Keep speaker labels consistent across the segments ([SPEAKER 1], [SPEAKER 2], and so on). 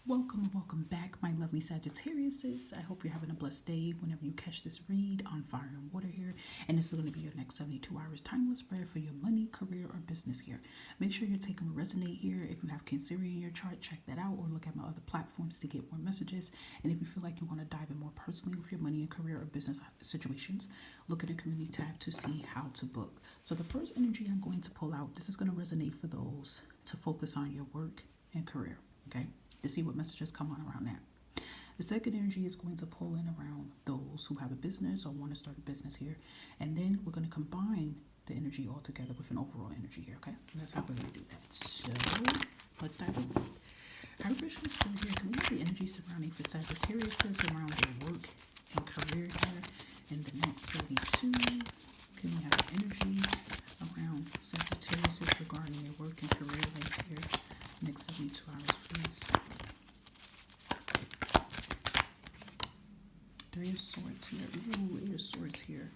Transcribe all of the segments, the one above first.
[SPEAKER 1] Welcome and welcome back, my lovely Sagittariuses. I hope you're having a blessed day whenever you catch this read on Fire and Water here. And this is going to be your next 72 hours timeless prayer for your money, career, or business here. Make sure you're taking a resonate here. If you have Cancer in your chart, check that out or look at my other platforms to get more messages. And if you feel like you want to dive in more personally with your money and career or business situations, look at the community tab to see how to book. So the first energy I'm going to pull out, this is going to resonate for those to focus on your work and career, okay? To see what messages come on around that. The second energy is going to pull in around those who have a business or want to start a business here. And then we're going to combine the energy all together with an overall energy here, okay? So that's how we're going to do that. So let's dive in. Our Krishna Spirit here, can we have the energy surrounding for Sagittarius around their work and career here in the next 72? Can we have the energy around Sagittarius regarding their work and career life here? Next 72 hours, please. Three of Swords here. Ooh, Eight of Swords here.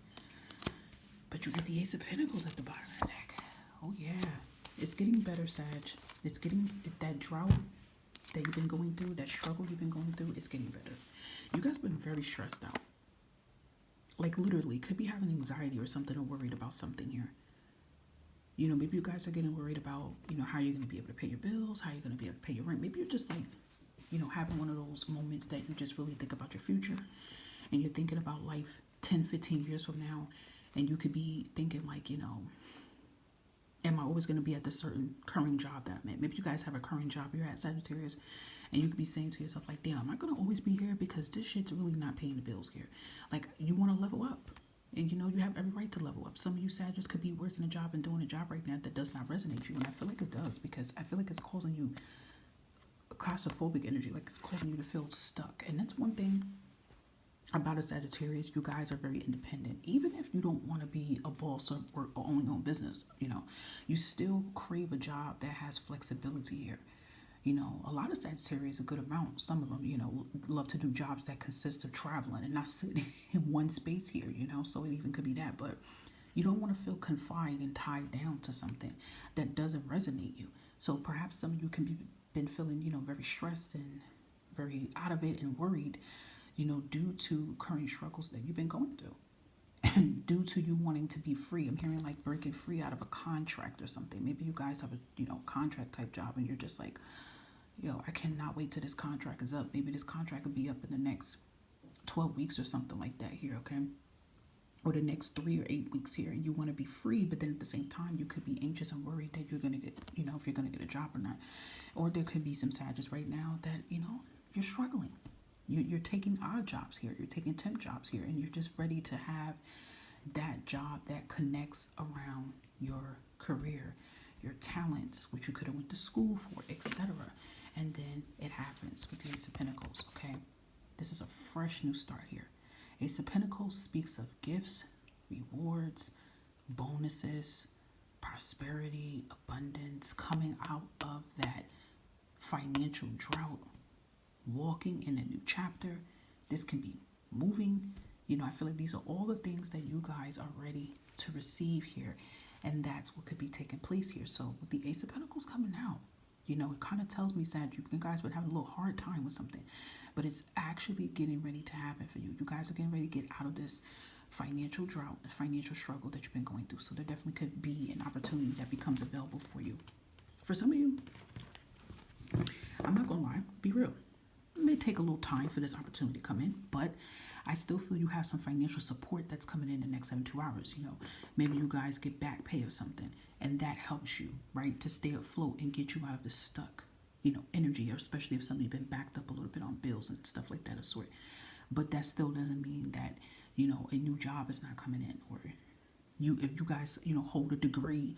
[SPEAKER 1] But you get the Ace of Pentacles at the bottom of the deck. Oh, yeah. It's getting better, Sag. It's getting that drought that you've been going through, that struggle you've been going through, it's getting better. You guys been very stressed out. Like, literally, could be having anxiety or something or worried about something here. You know, maybe you guys are getting worried about, how you're going to be able to pay your bills, how you're going to be able to pay your rent. Maybe you're just like, having one of those moments that you just really think about your future and you're thinking about life 10, 15 years from now. And you could be thinking like, am I always going to be at this certain current job that I'm at? Maybe you guys have a current job you're at, Sagittarius, and you could be saying to yourself like, damn, am I going to always be here? Because this shit's really not paying the bills here. Like, you want to level up. And you have every right to level up. Some of you Sagittarius could be working a job and doing a job right now that does not resonate with you. And I feel like it does, because I feel like it's causing you a claustrophobic energy. Like, it's causing you to feel stuck. And that's one thing about a Sagittarius. You guys are very independent. Even if you don't want to be a boss or work or own your own business, you still crave a job that has flexibility here. A lot of Sagittarius, a good amount, some of them, love to do jobs that consist of traveling and not sitting in one space here, so it even could be that. But you don't want to feel confined and tied down to something that doesn't resonate you. So perhaps some of you can be been feeling, very stressed and very out of it and worried, due to current struggles that you've been going through. And due to you wanting to be free, I'm hearing like breaking free out of a contract or something. Maybe you guys have a, contract type job and you're just like, I cannot wait till this contract is up. Maybe this contract will be up in the next 12 weeks or something like that here, okay? Or the next 3 or 8 weeks here. And you want to be free, but then at the same time, you could be anxious and worried that you're going to get, if you're going to get a job or not. Or there could be some Sagittarius right now that, you're struggling. You're taking odd jobs here. You're taking temp jobs here. And you're just ready to have that job that connects around your career, your talents, which you could have went to school for, etc. And then it happens with the Ace of Pentacles, okay? This is a fresh new start here. Ace of Pentacles speaks of gifts, rewards, bonuses, prosperity, abundance, coming out of that financial drought, walking in a new chapter. This can be moving. I feel like these are all the things that you guys are ready to receive here. And that's what could be taking place here. So with the Ace of Pentacles coming out, it kind of tells me, Sag, you guys would have a little hard time with something. But it's actually getting ready to happen for you. You guys are getting ready to get out of this financial drought, the financial struggle that you've been going through. So there definitely could be an opportunity that becomes available for you. For some of you, I'm not going to lie, be real. It may take a little time for this opportunity to come in, but I still feel you have some financial support that's coming in the next 72 hours. Maybe you guys get back pay or something, and that helps you, right, to stay afloat and get you out of this stuck, energy, or especially if somebody's been backed up a little bit on bills and stuff like that of sort. But that still doesn't mean that, a new job is not coming in, or if you guys, hold a degree,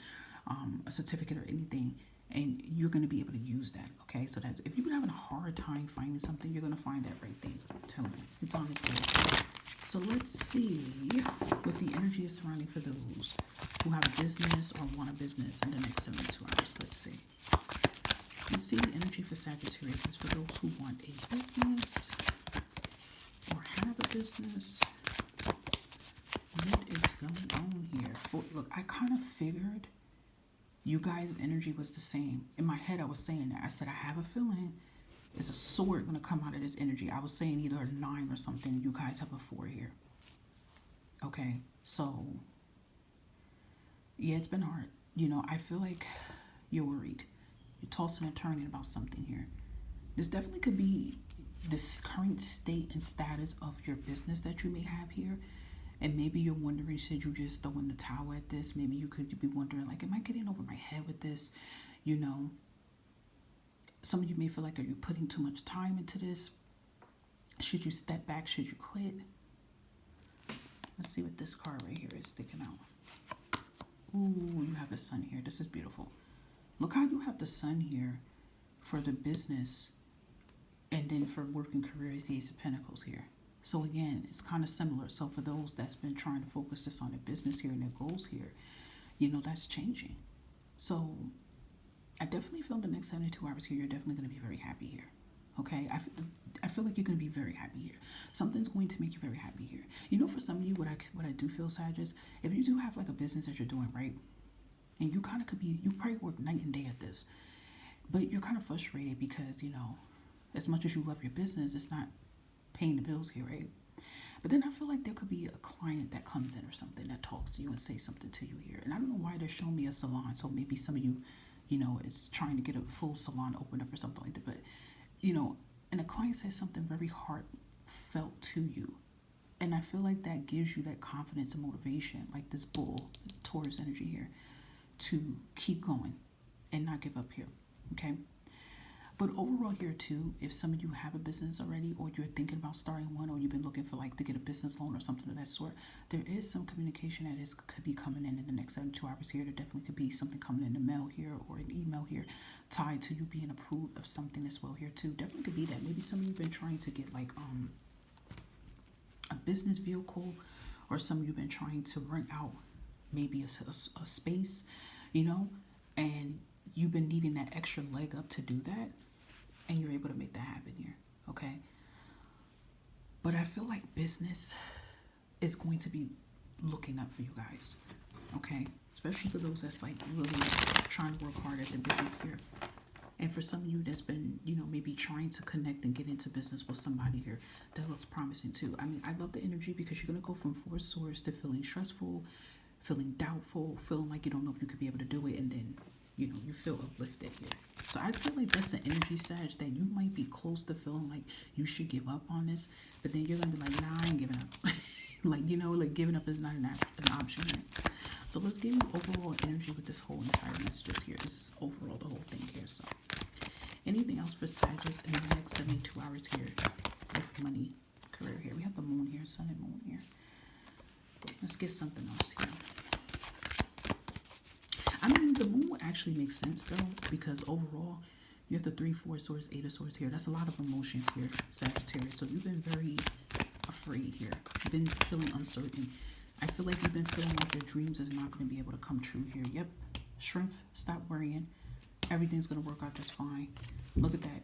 [SPEAKER 1] a certificate or anything, and you're going to be able to use that, okay? So that's, if you've been having a hard time finding something, you're going to find that right thing. I'm telling you, it's on its way. So let's see what the energy is surrounding for those who have a business or want a business in the next 72 hours. Let's see. You see the energy for Sagittarius is for those who want a business or have a business. What is going on here? Look, I kind of figured you guys' energy was the same. In my head, I was saying that. I said, I have a feeling Is a sword going to come out of this energy? I was saying either a 9 or something. You guys have a 4 here. Okay, so yeah, it's been hard. I feel like you're worried. You're tossing and turning about something here. This definitely could be this current state and status of your business that you may have here. And maybe you're wondering, should you just throw in the towel at this? Maybe you could be wondering, like, am I getting over my head with this? Some of you may feel like, are you putting too much time into this? Should you step back? Should you quit? Let's see what this card right here is sticking out. Ooh, you have the sun here. This is beautiful. Look how you have the sun here for the business, and then for working career is the Ace of Pentacles here. So again, it's kind of similar. So for those that's been trying to focus just on their business here and their goals here, that's changing. So I definitely feel the next 72 hours here, you're definitely going to be very happy here. Okay, I feel like you're going to be very happy here. Something's going to make you very happy here. For some of you, what I do feel, Sag, is if you do have like a business that you're doing right, and you kind of you probably work night and day at this, but you're kind of frustrated because, as much as you love your business, it's not paying the bills here, right? But then I feel like there could be a client that comes in or something that talks to you and says something to you here. And I don't know why they're showing me a salon. So maybe some of you, is trying to get a full salon opened up or something like that. But, and a client says something very heartfelt to you. And I feel like that gives you that confidence and motivation, like this bull, Taurus energy here, to keep going and not give up here, okay? But overall here too, if some of you have a business already, or you're thinking about starting one, or you've been looking for to get a business loan or something of that sort, there is some communication that could be coming in the next 72 hours here. There definitely could be something coming in the mail here or an email here tied to you being approved of something as well here too. Definitely could be that. Maybe some of you have been trying to get a business vehicle, or some of you have been trying to rent out maybe a space, and you've been needing that extra leg up to do that. And you're able to make that happen here, okay? But I feel like business is going to be looking up for you guys, okay? Especially for those that's really trying to work hard at the business here. And for some of you that's been, maybe trying to connect and get into business with somebody here, that looks promising too. I mean, I love the energy because you're going to go from 4 swords to feeling stressful, feeling doubtful, feeling like you don't know if you could be able to do it, and then you feel uplifted here. So I feel like that's the energy, Sag, that you might be close to feeling like you should give up on this, but then you're going to be like, nah, I ain't giving up. Giving up is not an option. Right? So let's give you overall energy with this whole entire messages here. This is overall the whole thing here. So anything else for Sagittarius in the next 72 hours here with money, career here? We have the moon here, sun and moon here. Let's get something else here. I mean, the moon actually makes sense, though, because overall, you have the 3, 4 swords, 8 of swords here. That's a lot of emotions here, Sagittarius. So you've been very afraid here. You've been feeling uncertain. I feel like you've been feeling like your dreams is not going to be able to come true here. Yep. Shrimp, stop worrying. Everything's going to work out just fine. Look at that.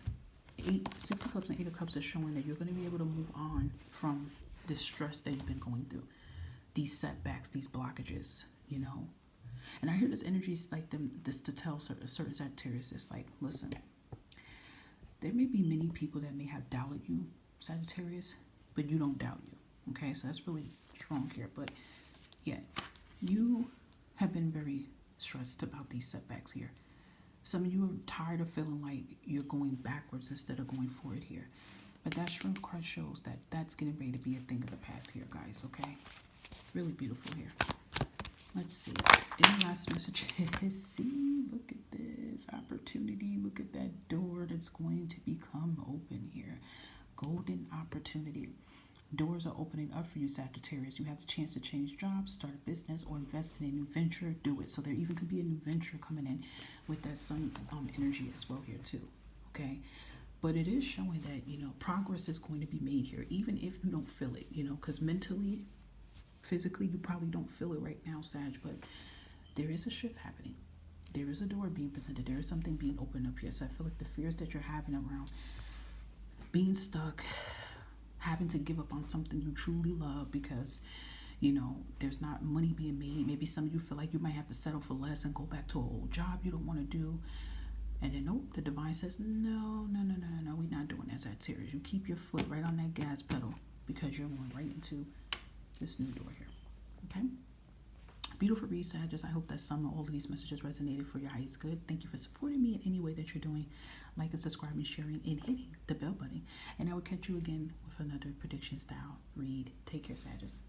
[SPEAKER 1] 6 of Cups and 8 of Cups is showing that you're going to be able to move on from this stress that you've been going through. These setbacks, these blockages, And I hear this energy is like this to tell certain Sagittarius, it's like, listen, there may be many people that may have doubted you, Sagittarius, but you don't doubt you. Okay, so that's really strong here. But yeah, you have been very stressed about these setbacks here. Some of you are tired of feeling like you're going backwards instead of going forward here. But that shrimp card shows that that's getting ready to be a thing of the past here, guys, okay? Really beautiful here. Let's see. Any last messages? See, look at this opportunity. Look at that door that's going to become open here. Golden opportunity. Doors are opening up for you, Sagittarius. You have the chance to change jobs, start a business, or invest in a new venture. Do it. So there even could be a new venture coming in with that sun energy as well here too. Okay. But it is showing that, progress is going to be made here, even if you don't feel it, because mentally, physically, you probably don't feel it right now, Sag, but there is a shift happening. There is a door being presented. There is something being opened up here. So I feel like the fears that you're having around being stuck, having to give up on something you truly love because, there's not money being made. Maybe some of you feel like you might have to settle for less and go back to an old job you don't want to do. And then, nope, the divine says, no, no, no, no, no, no, we're not doing that, Sagittarius. You keep your foot right on that gas pedal because you're going right into this new door here, okay? Beautiful read, Sagittarius. I hope that some or all of these messages resonated for your highest good. Thank you for supporting me in any way that you're doing. Like and subscribing, sharing, and hitting the bell button. And I will catch you again with another prediction style read. Take care, Sagittarius.